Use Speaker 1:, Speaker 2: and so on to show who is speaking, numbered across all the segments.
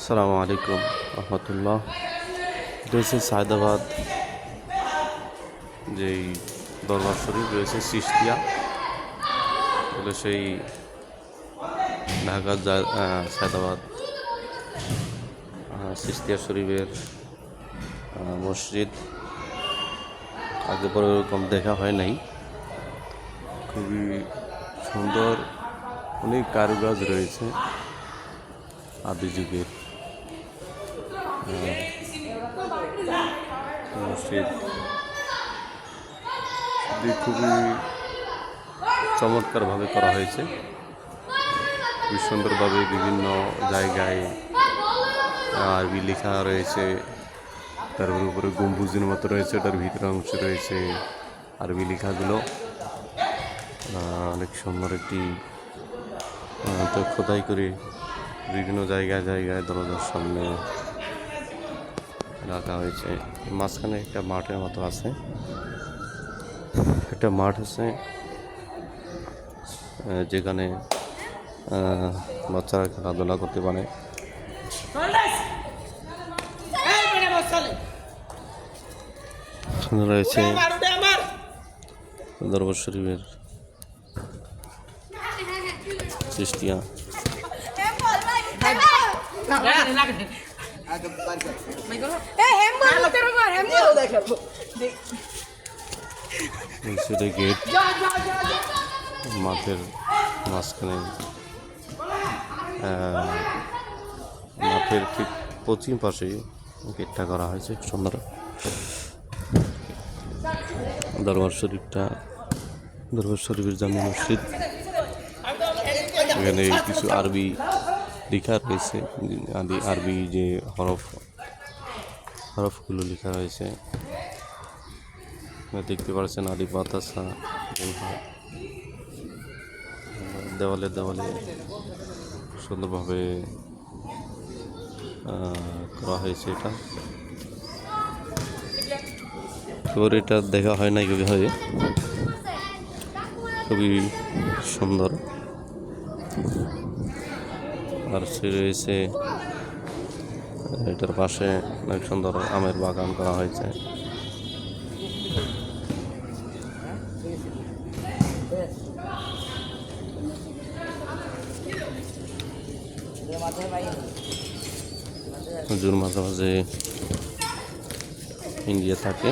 Speaker 1: আসসালামু আলাইকুম রহমতুল্লাহ। রয়েছে সায়দাবাদ যেই দরবার শরীফ রয়েছে চিশতিয়া, এগুলো সেই ঢাকার সায়দাবাদ চিশতিয়া শরীফের মসজিদ। আগে পরে ওরকম দেখা হয় নাই। খুবই সুন্দর, অনেক কারুকাজ রয়েছে আদি যুগের মসজিদ। খুবই চমৎকারভাবে করা হয়েছে, খুবই সুন্দরভাবে বিভিন্ন জায়গায় আরবি লেখা রয়েছে। তার উপরে গম্বুজের মতো রয়েছে, ওটার ভিতরে অংশ রয়েছে আরবি লেখাগুলো। অনেক সুন্দর একটি খোদাই করে বিভিন্ন জায়গায় জায়গায় দরজার সামনে রাখা হয়েছে। মাঝখানে একটা মাঠের মতো আছে, একটা মাঠ আছে যেখানে বাচ্চারা খেলাধুলা করতে পারে। রয়েছে দরবার শরীফের চিশতিয়া। গেট মাঠের মাঝখানে, মাঠের ঠিক পশ্চিম পাশেই গেটটা করা হয়েছে সুন্দর। দরবার শরীফের জামি মসজিদ। এখানে কিছু আরবি লেখা রয়েছে, আরবি যে হরফগুলো লেখা রয়েছে দেখতে পাচ্ছেন। আদি বাতাসা দেওয়ালে দেওয়ালে সুন্দরভাবে করা হয়েছে। এটা দেখা হয় না এইভাবে, খুবই সুন্দর। আর সে রয়েছে এটার পাশে অনেক সুন্দর আমের বাগান করা হয়েছে। হুজুর মাঝে মাঝে ইন্ডিয়া থাকে,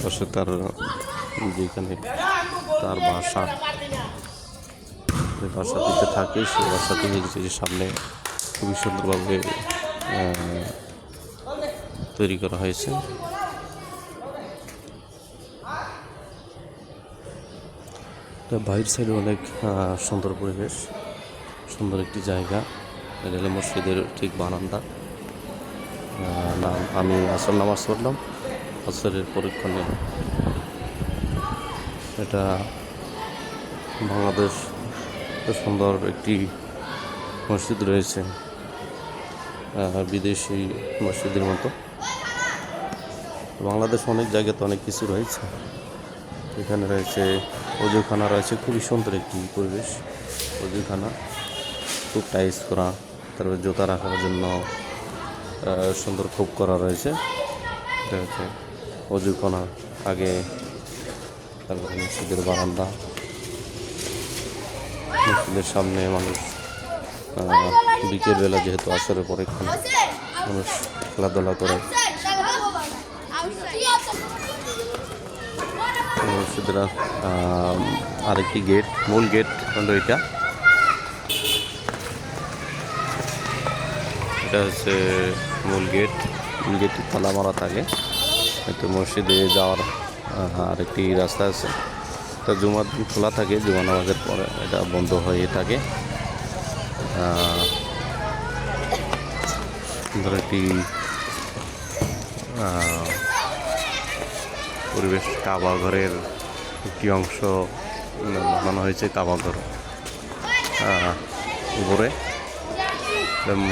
Speaker 1: পাশে তার যেখানে তার বাসাটিতে থাকে, সেই বাসাটি সামনে খুবই সুন্দরভাবে তৈরি করা হয়েছে। বাইরের সাইডে অনেক সুন্দর পরিবেশ, সুন্দর একটি জায়গা। এটা হলো মসজিদের ঠিক বারান্দা। আমি আসর নামাজ পড়লাম, আসরের পরীক্ষণে। এটা বাংলাদেশ সুন্দর একটি মসজিদ রয়েছে, বিদেশি মসজিদের মতো। বাংলাদেশ অনেক জায়গাতে অনেক কিছু রয়েছে। এখানে রয়েছে অজুখানা রয়েছে, খুবই সুন্দর একটি পরিবেশ। অজুখানা খুব টাইস করা, তারপরে জুতা রাখার জন্য সুন্দর খোপ করা রয়েছে। এটা হচ্ছে অজুখানা আগে, তারপরে মসজিদের বারান্দা। মসজিদের সামনে মানুষ বিকেলবেলা, যেহেতু আসরের পরে মানুষ খেলাধুলা করে। মসজিদের আরেকটি গেট, মূল গেট হলো এটা হচ্ছে মূল গেট। গেটটি তালা মারা থাকে। তো মসজিদে যাওয়ার আরেকটি রাস্তা আছে। তা জুমার দিন খোলা থাকে, জুমা নামাজের পরে এটা বন্ধ হয়ে থাকে। সুন্দর একটি পরিবেশ। কাবা ঘরের একটি অংশ বানানো হয়েছে, কাবা ঘর উপরে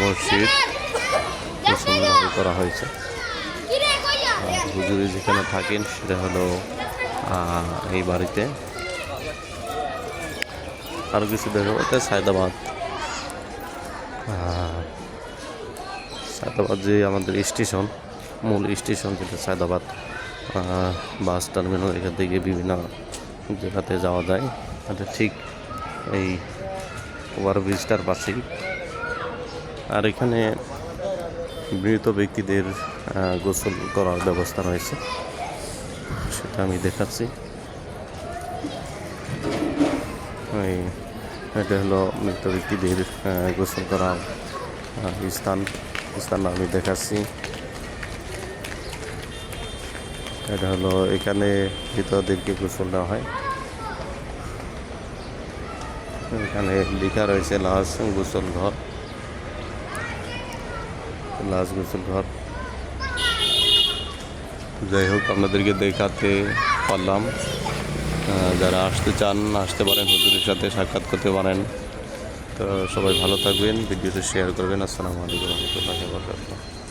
Speaker 1: মসজিদ সুন্দরভাবে করা হয়েছে। হুজুরি যেখানে থাকেন সেটা হলো এই বাড়িতে। আরও কিছু দেখো, এটা সায়দাবাদ সায়দাবাদ যে আমাদের স্টেশন, মূল স্টেশন যেটা সায়দাবাদ বাস টার্মিনাল, এখান থেকে বিভিন্ন জায়গাতে যাওয়া যায়। এটা ঠিক এই ওভারব্রিজটার পাশেই। আর এখানে মৃত ব্যক্তিদের গোসল করার ব্যবস্থা রয়েছে, সেটা আমি দেখাচ্ছি। এটা হলো মৃত ব্যক্তিদের গোসল করার স্থান আমি দেখাচ্ছি। এটা হলো এখানে মৃতদেরকে গোসল দেওয়া হয়। এখানে লেখা রয়েছে লাশ গোসল ঘর। যাই হোক, আপনাদেরকে দেখাতে পারলাম। যারা আসতে চান আসতে পারেন, হুজুরের সাথে সাক্ষাৎ করতে পারেন। তো সবাই ভালো থাকবেন, ভিডিওটা শেয়ার করবেন। আসসালামু আলাইকুম ওয়া রাহমাতুল্লাহি ওয়া বারাকাতুহু।